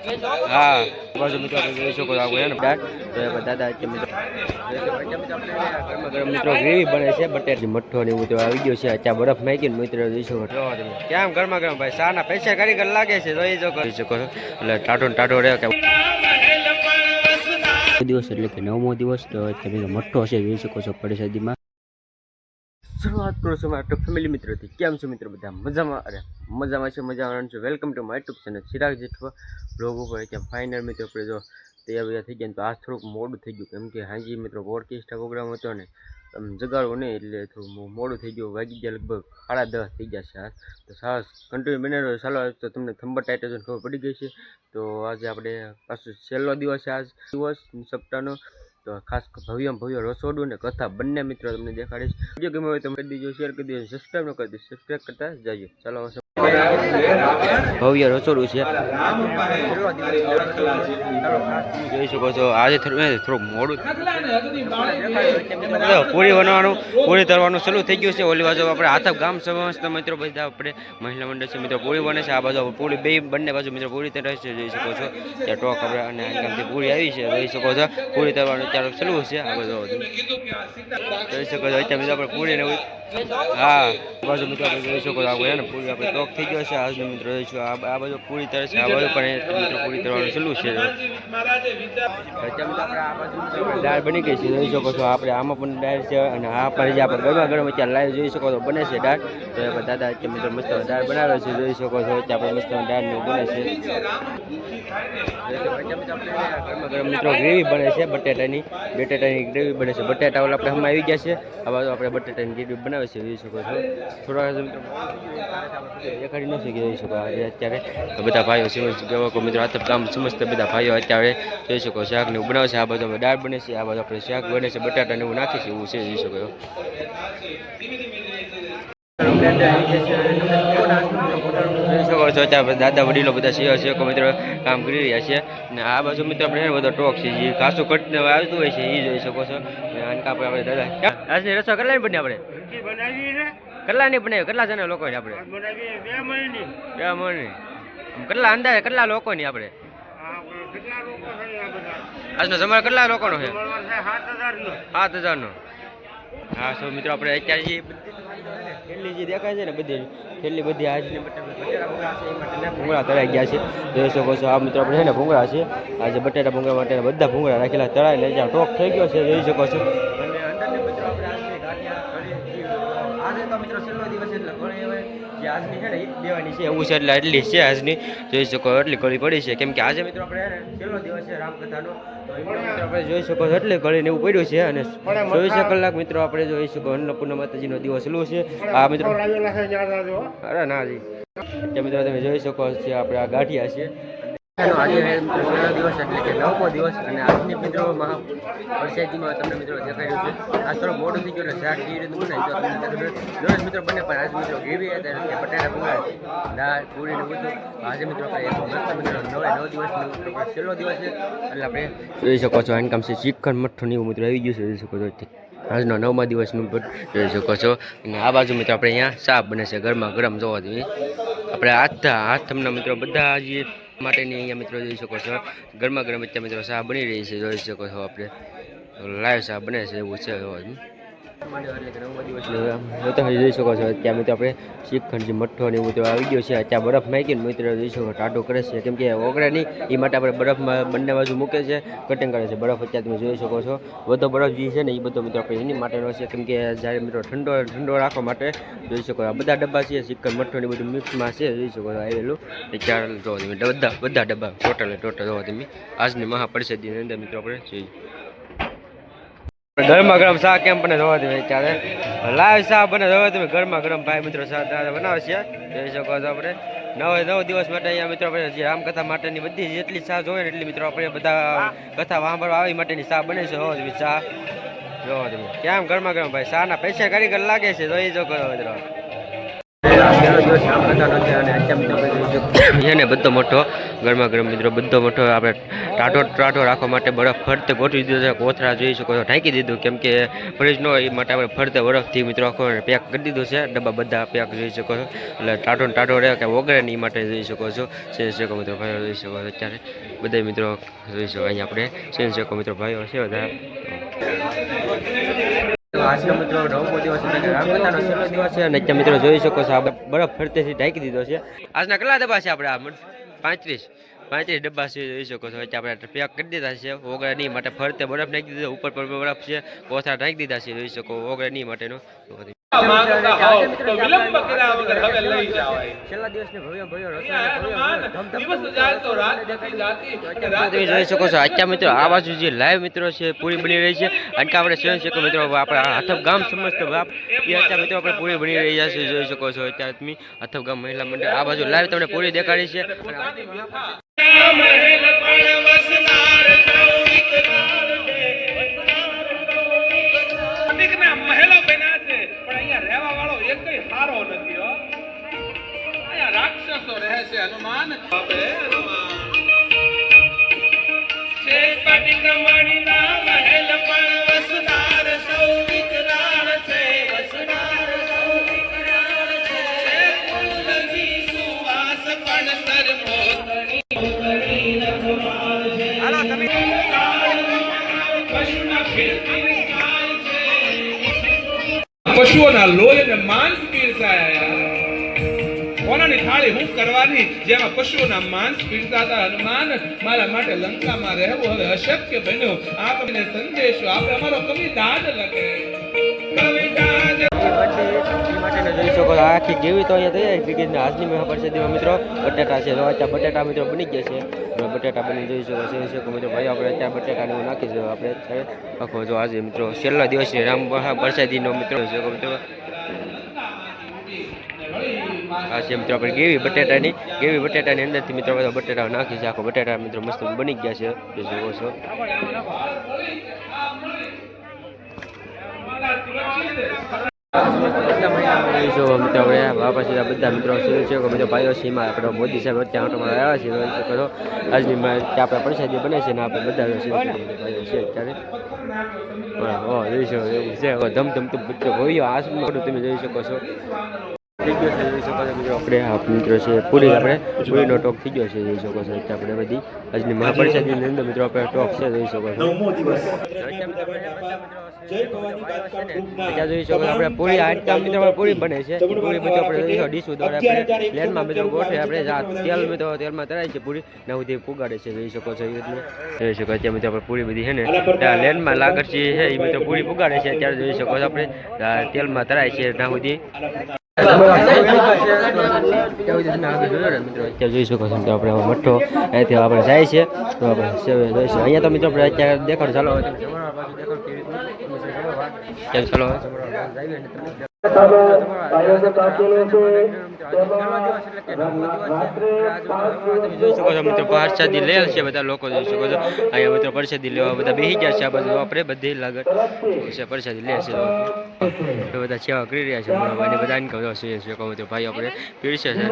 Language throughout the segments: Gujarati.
હા બાજુ મિત્રો આપણે જોઈ શકો આવું હે ને દાળ તો દાદા મિત્રો ગરમ મિત્રો ગ્રેવી બને છે બટેટી મઠ્ઠો ને એવું તો આવી ગયો છે ત્યાં બરફ નાખીને મિત્રો જોઈ શકો કેમ ગરમા ગરમ ભાઈ સાના પૈસા કારીગર લાગે છે જોઈ શકો એટલે ટાટો ને ટાટો રહે કે દિવસ એટલે કે 9મો દિવસ તો તમે મઠ્ઠો છે જોઈ શકો છો પરિષદીમાં શરૂઆત કરો છો મારા ફેમિલી મિત્રોથી કેમ છો મિત્રો બધા મજામાં અરે મજામાં છે મજામાં છો welcome to my YouTube channel Chirag Jethwa blog ઉપર કે ફાઇનલ મિત્રો આપણે જો તૈયાર થઈ ગયા તો આજ થોડુંક મોડું થઈ ગયું કેમ કે હાજી મિત્રો ઓર્કેસ્ટ્રા પ્રોગ્રામ હતો ને જગાડવો નહીં એટલે થોડું મોડું થઈ ગયું વાગી ગયા લગભગ 10:30 થઈ ગયા છે તો સાસ કન્ટિન્યુ બને રહ્યો ચાલો તો તમને થંબર ટાઇટલ ખબર પડી ગઈ છે તો આજે આપણે પાછું છેલ્લો દિવસ છે આજ દિવસ સપ્તાહનો તો ખાસ ભવ્ય રસોડું ને કથા બંને મિત્રો તમને દેખાડીશ વિડીયો ગમે હોય તો કરી દીજો શેર કરી દીજો સબસ્ક્રાઈબ ન કરી દીજો સબસ્ક્રાઈબ કરતા જજો ચાલો ભવ્ય રસોડું છે જોઈ શકો છો આજે થોડુંક મોડું પૂરી બનવાનું પૂરી તરવાનું શરૂ થઈ ગયું છે ઓલી બાજુ આપણે આથપ ગામ સમસ્ત મિત્રો બધા આપણે મહિલા મંડળ છે મિત્રો પૂરી બને છે આ બાજુ પૂરી બંને બાજુ મિત્રો પૂરી તરે છે જોઈ શકો છો ત્યાં ટોક આપણે અને ગામથી પૂરી આવી છે જોઈ શકો છો પૂરી તરવાનું ચાલુ શરૂ છે આ બાજુ જોઈ શકો છો અત્યારે મિત્રો આપણે પૂરી ને હા બાજુ મિત્રો આપણે જોઈ શકો છો આપણે પૂરી આપણે ટોક થઈ ગયો છે આજનો મિત્રો જોઈશું આ બાજુ પૂરી તરે છે આ બાજુ પણ મિત્રો પૂરી તરવાનું શરૂ છે દાળ બની ગઈ છે જોઈ શકો છો આપણે આમાં પણ દાળ છે અને આ પણ જે આપણે ગરમા ગરમ અત્યારે લાઈવ જોઈ શકો છો બને છે દાળ તો દાદા અત્યારે મિત્રો મસ્ત દાળ બનાવે છે જોઈ શકો છો અત્યારે આપણે મસ્ત દાળ બને છે ગરમા ગરમ મિત્રો ગ્રેવી બને છે બટેટાની ગ્રેવી બને છે બટેટા ઓલા આપણે હમણાં આવી ગયા છે આ બાજુ આપણે બટેટાની ગ્રેવી બનાવે છે જોઈ શકો છો થોડા દેખાડી ન શકી જોઈ શકો અત્યારે બધા ભાઈઓ મિત્રો આતપ ગામ સમસ્ત બધા ભાઈઓ અત્યારે જોઈ શકો શાક ને એવું બનાવે છે આ બાજુ દાળ બને છે આ બાજુ આપણે શાક બને છે બટાટા ને એવું નાખી છે એવું છે જોઈ શકો દાદા વડીલો બધા સેવકો મિત્રો કામ કરી રહ્યા છે અને આ બાજુ મિત્રો આપણે બધો ટોક છે જે ઘાસું કટને આવતું હોય છે એ જોઈ શકો છો અને આપણે દાદા આજની રસોઈ કેટલાની બની આપણે કેટલાની બનાવી કેટલા જણા લોકો આપણે 2 મહિને કેટલા અંદાજે કેટલા લોકોની આપણે આજનો સમય કેટલા લોકોનો છે 7,000 હા સો મિત્રો આપણે અત્યારે જે ખેડલી જે દેખાય છે ને બધી ખેડલી બધી આજની ભૂંગળા તળાઈ ગયા છે જોઈ શકો છો આ મિત્રો આપણે છે ને ભૂંગળા છે આજે બટેટા ભૂંગળા માટે બધા ભૂંગળા રાખેલા તળાઈ લે જ્યાં ટોક થઈ ગયો છે જોઈ શકો છો અને અંદરની મિત્રો આપણે આજે તો મિત્રો છેલ્લો દિવસ એટલે ઘણી જે આજની છે ને એ દેવાની છે એવું છે એટલે એટલી છે આજની જોઈ શકો એટલી ઘડી પડી છે કેમ કે આજે મિત્રો આપણે છેલ્લો દિવસ છે રામકથાનો તો આપણે જોઈ શકો છો એટલે ઘડીને એવું પડ્યું છે અને 24 કલાક મિત્રો આપણે જોઈ શકો અન્નપૂર્ણા માતાજીનો દિવસ ચાલુ છે આ મિત્રો અરે ના જી મિત્રો તમે જોઈ શકો છો આપણે આ ગાંઠિયા છે આજે છેલ્લો દિવસ એટલે કે 9મો દિવસ અને આજની મિત્રો વરસાદીમાં તમને મિત્રો દેખાડ્યું છે આ થોડો મોડું થઈ ગયું એટલે શાક એ રીતે બનાવી દરરોજ મિત્રો બને પણ આજે મિત્રો ગ્રેવી હતા બટાટા ભૂંગળા દાળ પૂરી ને બધું આજે મિત્રો મસ્ત મિત્રો 9 દિવસનો છેલ્લો દિવસ છે એટલે આપણે જોઈ શકો છો આનકામ છે ચિકન મઠ્ઠું એવું મિત્રો આવી ગયું છે જોઈ શકો છો આજનો 9મા દિવસનું પણ જોઈ શકો છો અને આ બાજુ મિત્રો આપણે અહીંયા શાક બને છે ગરમા ગરમ જોવા જોઈએ આપણે હાથમના મિત્રો બધા જે માટેની અહીંયા મિત્રો જોઈ શકો છો ગરમા ગરમ અત્યારે મિત્રો શાક બની રહી છે જોઈ શકો છો આપણે લાઈવ શાક બને છે એવું છે જોઈ શકો છો ત્યાં મિત્રો આપણે શ્રીખંડ મઠ્ઠો ને એવું તો આવી ગયો છે ત્યાં બરફ નાખીને મિત્રો જોઈ શકો ટાટો કરે છે કેમ કે ઓગળે નહીં એ માટે આપણે બરફમાં બંને બાજુ મૂકે છે કટિંગ કરે છે બરફ અત્યારે તમે જોઈ શકો છો બધો બરફ જે છે ને એ બધો મિત્રો આપણે એની માટેનો છે કેમ કે જ્યારે મિત્રો ઠંડો રાખવા માટે જોઈ શકો આ બધા ડબ્બા છે શ્રીખંડ મઠ્ઠો ને બધું મિક્સમાં છે જોઈ શકો આવેલું ચાર જોવો તમે બધા ડબ્બા ટોટલ જોવો તમે આજની મહાપરિષદની અંદર મિત્રો આપણે જોઈએ ગરમા ગરમ શાક કેમ બને જોવા દે ત્યારે લાઈવ શાક બને જોવા તમે ગરમા ગરમ ભાઈ મિત્રો શાક બનાવે છે જોઈ શકો છો આપણે 9 દિવસ માટે અહીંયા મિત્રો આપણે જે રામકથા માટેની બધી જેટલી શાક જોઈએ ને એટલી મિત્રો આપણે બધા કથા સાંભળવા આવી માટેની શાક બને છે જોવા તમે શાક જોવા તમે કેમ ગરમા ગરમ ભાઈ શાકના પૈસા કારીગર લાગે છે જોઈ શકો મિત્રો છે ને બધો મોટો ગરમા ગરમ મિત્રો બધો મોટો આપણે ટાઢો રાખવા માટે બરફ ફરતે ગોઠવી દીધો છે. કોથળા જોઈ શકો છો ઢાંકી દીધું કેમ કે ફ્રીજ ન હોય એ માટે આપણે ફરતે બરફથી મિત્રો આખો પેક કરી દીધું છે. ડબ્બા બધા પેક જોઈ શકો છો એટલે ટાઢો રહે કે ઓગળે નહીં માટે જોઈ શકો છો. સેન શેકો મિત્રો ભાઈઓ જોઈ શકો છો અત્યારે બધા મિત્રો જોઈ શકો અહીંયા આપણે સેન શેકો મિત્રો ભાઈઓ છે બધા. આજનો મિત્રો 9મો દિવસ એટલે રામકથાનો છેલ્લો દિવસ છે અને અત્યારે મિત્રો જોઈ શકો છો આ બરફ ફરતેથી ઢાંકી દીધો છે. આજના કેટલા ડબ્બા છે આપણે? આ 35 ડબ્બા છે જોઈ શકો છો. આપણે પેક કરી દીધા છે ઓગળે નહીં માટે ફરતે બરફ નાખી દીધો, ઉપર પર બરફ છે, કોથળા નાખી દીધા છે જોઈ શકો ઓગળે નહીં માટેનું. છેલ્લા દિવસને ભવ્ય જોઈ શકો છો. અત્યારે મિત્રો આ બાજુ જે લાઈવ મિત્રો છે પૂરી બની રહી છે અને કે આપણે સ્વયં શકો મિત્રો આપણે હથપ ગામ સમજતો બાપ એ અત્યારે મિત્રો આપણે પૂરી બની રહી છે જોઈ શકો છો. અત્યારે તમે હથપ ગામ મહિલા મંડળ આ બાજુ લાઈવ તમને પૂરી દેખાડી છે. મહેલો બન્યા છે પણ અહીંયા રહેવા વાળો એકય હારો નથી હો. અહીંયા રાક્ષસો રહે છે. હનુમાન મહેલ પણ વસનાર સૌ વિકરાળ છે. ફૂલની સુવાસ પણ સરમોતણી પશુઓના લોહી અને માંસ પીરસાયા. કોનાની થાળી હું કરવાની જેમાં પશુઓના માંસ પીરસાતા. હનુમાન મારા માટે લંકામાં રહેવું હવે અશક્ય બન્યું. આપને સંદેશો આપણે અમારો કવિતા લખે જોઈ શકો આખી કેવી તો અહીંયા તૈયાર ક્રિકેટના આજની મહાપરિષદમાં મિત્રો બટેટા છે. અત્યારે બટેટા મિત્રો બની ગયા છે. બટેટા બની જોઈ શકો મિત્રો ભાઈ આપણે અત્યારે બટેટાને એવું નાખી દો આપણે અત્યારે આખો જો આજે મિત્રો છેલ્લા દિવસની રામ મહાપરિષદનો મિત્રો જોઈ શકો મિત્રો આ છે મિત્રો આપણે ગેવી બટેટાની અંદરથી મિત્રો બધા બટેટા નાખી છે. આખો બટેટા મિત્રો મસ્ત બની ગયા છે જોઈ શકો છો. બધા મિત્રો છે બધા ભાઈઓ છે એમાં આપણે મોદી સાહેબ અત્યારે આવ્યા છે આજની આપણે પ્રસાદી બને છે ને આપણે બધા ભાઈઓ છે અત્યારે જોઈ શકો એવું છે. ધમધમતું મિત્રો ભાઈઓ આસમાં તમે જોઈ શકો છો. થઈ ગયો છે જોઈ શકો છો મિત્રો આપણે આ મિત્રો છે પૂરીનો ટોક થઈ ગયો છે જોઈ શકો છો. આપણે બધી આજની મહાપરિષદની અંદર મિત્રો આપણે ટોક છે જોઈ શકો છો. જોઈ શકો આપણે પૂરી આટકા મિત્રો પૂરી બને છે. પૂરી બધું આપણે જોઈશું ડીશું દ્વારા આપણે પ્લેનમાં બધું ગોઠવે આપણે તેલ મિત્રો તેલમાં તરાય છે પૂરી ને સુધી પુગાડે છે જોઈ શકો છો. એ રીતનું જોઈ શકો અત્યારે મિત્રો આપણે પૂરી બધી છે ને ત્યાં લેનમાં લાગરચી છે એ મિત્રો પૂરી પુગાડે છે. અત્યારે જોઈ શકો છો આપણે તેલમાં તરાય છે ના સુધી મિત્રો અત્યારે જોઈ શકો છો આપણે મઠ્ઠો અહીંથી આપણે જાય છે તો આપણે જોઈશું. અહીંયા તો મિત્રો આપણે અત્યારે દેખાડો ચાલો ચાલો જોઈ શકો છો મિત્રો પ્રસાદી લે છે બધા લોકો જોઈ શકો છો. અહીંયા મિત્રો પ્રસાદી લેવા બધા બેસી ગયા છે. આ બધું આપણે બધી લાગત પ્રસાદી લે છે બધા સેવા કરી રહ્યા છે અને બધા મિત્રો ભાઈ આપણે પીરસે છે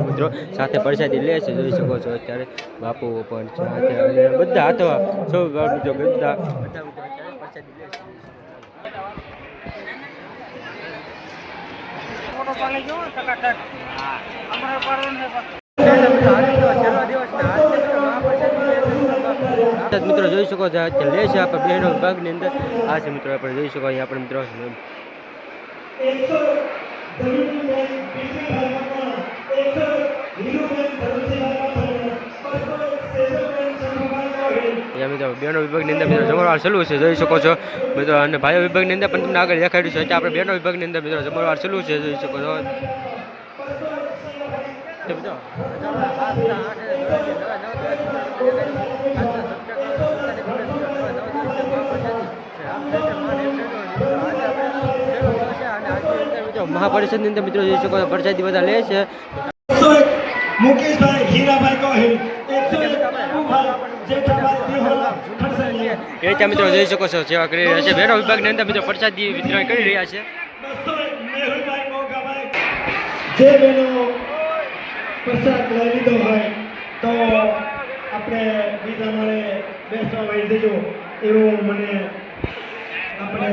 મિત્રો સાથે પ્રસાદી લે છે જોઈ શકો છો. અત્યારે બાપુ પણ સાથે બધા હાથવા સૌ મિત્રો બધા પ્રસાદી લે છે. મિત્રો જોઈ શકો છો અત્યારે લે છે આપણે બહેનો વિભાગની અંદર આ છે મિત્રો આપણે જોઈ શકો અહીંયા આપણે મિત્રો બહેનો વિભાગની અંદર મિત્રો જમણવાર ચાલુ છે જોઈ શકો છો મિત્રો. અને ભાઈઓ વિભાગની અંદર પણ તમને આગળ દેખાડ્યું છે. આપણે બહેનો વિભાગની અંદર મિત્રો જમણવાર ચાલુ છે જોઈ શકો છો. મહાપરિષદની અંદર મિત્રો જોઈ શકો પ્રસાદી બધા લે છે. મુકેશભાઈ હીરાભાઈ ગોહિલ 101 જેઠાભાઈ દેહોલા ખડસલિયા એ રીતે મિત્રો જોઈ શકો છો સેવા કરી રહ્યા છે. ભેરો વિભાગની અંદર મિત્રો પ્રસાદી વિતરણ કરી રહ્યા છે. જે બહેનો પ્રસાદ લઈ લીધો હોય તો આપણે બીજા માળે બેસવા વહી જજો એવું મને આપણે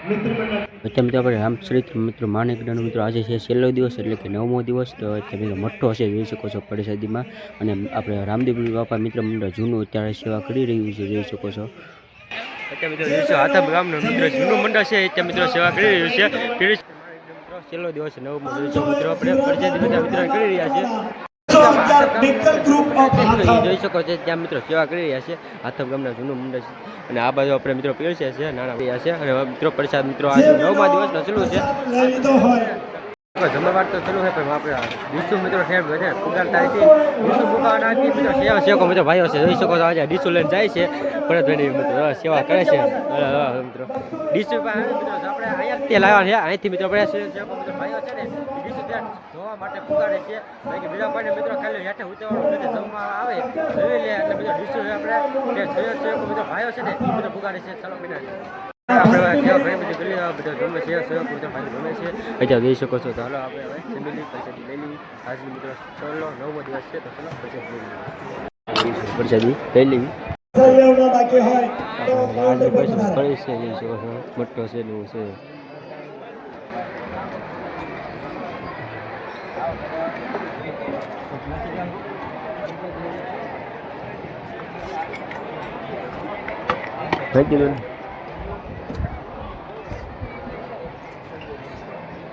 મિત્ર મંડળ અત્યારે મિત્રો આપણે રામચરિત્ર મિત્રો માણેકડાનો મિત્રો આજે છે છેલ્લો દિવસ એટલે કે 9મો દિવસ. તો અત્યારે મિત્રો મઠ્ઠો હશે જોઈ શકો છો પરિષદીમાં. અને આપણે રામદેવ બાપા મિત્ર મંડળ જૂનું અત્યારે સેવા કરી રહ્યું છે જોઈ શકો છો. અત્યારે મિત્રો જોઈશું હાથા ગામનો મિત્રો જૂનું મંડળ છે અત્યારે મિત્રો સેવા કરી રહ્યું છે. છેલ્લો દિવસ 9મો દિવસ મિત્રો આપણે પરિષદી બધા વિતરણ કરી રહ્યા છે. જોઈ શકો છો ત્યાં મિત્રો સેવા કરી રહ્યા છે. હાથમ ગામના જૂનું મંડળ છે અને આ બાજુ આપણે મિત્રો પીરસે છે નાના રહ્યા છે. અને મિત્રો પ્રસાદ મિત્રો આજે 9મા દિવસનો ચાલુ છે. જમણવાર તો ચાલુ છે પણ આપણે ડીસુ મિત્રો ઠેર બધે પુગારતા હતી. ડીસુ પુગારના હતી મિત્રો સેવા સેવકો મિત્રો ભાઈઓ છે જોઈ શકો છો. આજે ડીસુ લઈને જાય છે ભરતભાઈની મિત્રો સેવા કરે છે મિત્રો. ડીસુ મિત્રો આપણે અહીંયાથી લાવ્યા છે. અહીંથી મિત્રો આપણે સેવકો મિત્રો ભાઈઓ છે ને ડીસુ ત્યાં જોવા માટે પુગાડે છે. બાકી બીજા કોઈને મિત્રો ખાલી હેઠે ઉતરવાનું નથી જમવા આવે જોઈ લે એટલે મિત્રો ડીસુ આપણે સેવકો મિત્રો ભાઈઓ છે ને એ મિત્રો પુગાડે છે. ચાલો બિના આપણે ઘણી બધી ગલી બધા ગમે છે સેવકો બધા ભાઈ ગમે છે અહીંયા જોઈ શકો છો. તો હાલો આપણે હવે ફેમિલી પ્રસાદી લઈ લઈએ. આજની મિત્રો ચલો 9મો દિવસ છે તો ચલો પ્રસાદી લઈ લેવી. સર્વેમાં બાકી હોય તો આજે પૈસા ફળી છે જોઈ શકો છો. મોટો છે ને એવું છે.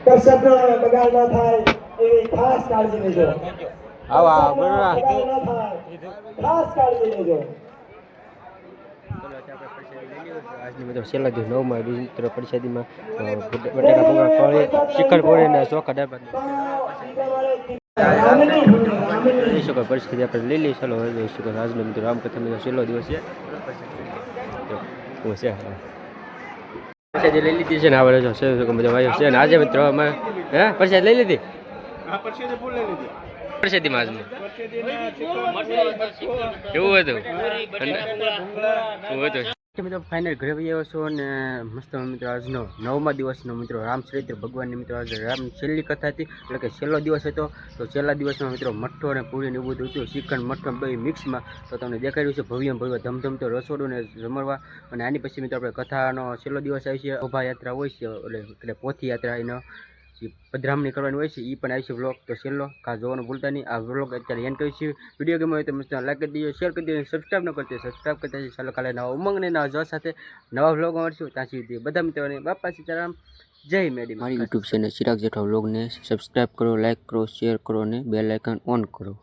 પ્રસાદનો બગાડ ન થાય એવી ખાસ કાળજી લેજો. આવા બગાડ ન થાય ખાસ કાળજી લેજો. આજની મિત્રો છેલ્લા દિવસ 9મા મિત્રો પરિષદીમાં બટાકા પૌવા ફળી શિખર પોળી ને ચોખા ડાબા જોઈ શકો પરિસ્થિતિ આપણે લઈ લઈએ. ચાલો હવે જોઈ શકો આજનો મિત્રો રામકથા મિત્રો છેલ્લો દિવસ છે. પ્રસાદી લઈ લીધી છે ને આવે જો બધા ભાઈઓ છે ને આજે મિત્રો અમે હે પ્રસાદ લઈ લીધી. પ્રસાદીમાં આજનું કેવું હતું મિત્રો ફાઇનલ ઘરે આવ્યો છો અને મસ્ત મિત્રો આજનો 9મા દિવસનો મિત્રો રામચરિત્ર ભગવાનની મિત્રો આજે રામ છેલ્લી કથા હતી એટલે કે છેલ્લો દિવસ હતો. તો છેલ્લા દિવસમાં મિત્રો મઠ્ઠો અને પૂરી ને એવું બધું હતું શ્રીખંડ મઠ્ઠો બે મિક્સમાં. તો તમને દેખાડ્યું છે ભવ્ય ભવ્ય ધમધમતો રસોડું ને જમરવા. અને આની પછી મિત્રો આપણે કથાનો છેલ્લો દિવસ આવી છે. શોભાયાત્રા હોય છે એટલે પોથી યાત્રા એનો જે પધરામણી કરવાની હોય છે એ પણ આવી છે વ્લોગ. તો છેલ્લો ખાસ જોવાનું ભૂલતા નહીં. આ વ્લોગ અત્યારે એન્ડ કરીશું. વિડીયો ગમે હોય તો મસ્ત લાઈક કરી દેજો, શેર કરી દેજો, સબસ્ક્રાઈબ ન કરતી સબસ્ક્રાઈબ કરતા જઈએ. ચાલો કાલે નવા ઉમંગને નવા જોશ સાથે નવા વ્લોગમાં મળશું. ત્યાં સુધી બધા મિત્રોને બાપા સીતારામ જય મેડી. મારી યુટ્યુબ ચેનલ ચિરાગ જેઠવા વ્લોગને સબસ્ક્રાઈબ કરો, લાઈક કરો, શેર કરો અને બેલ આઇકન ઓન કરો.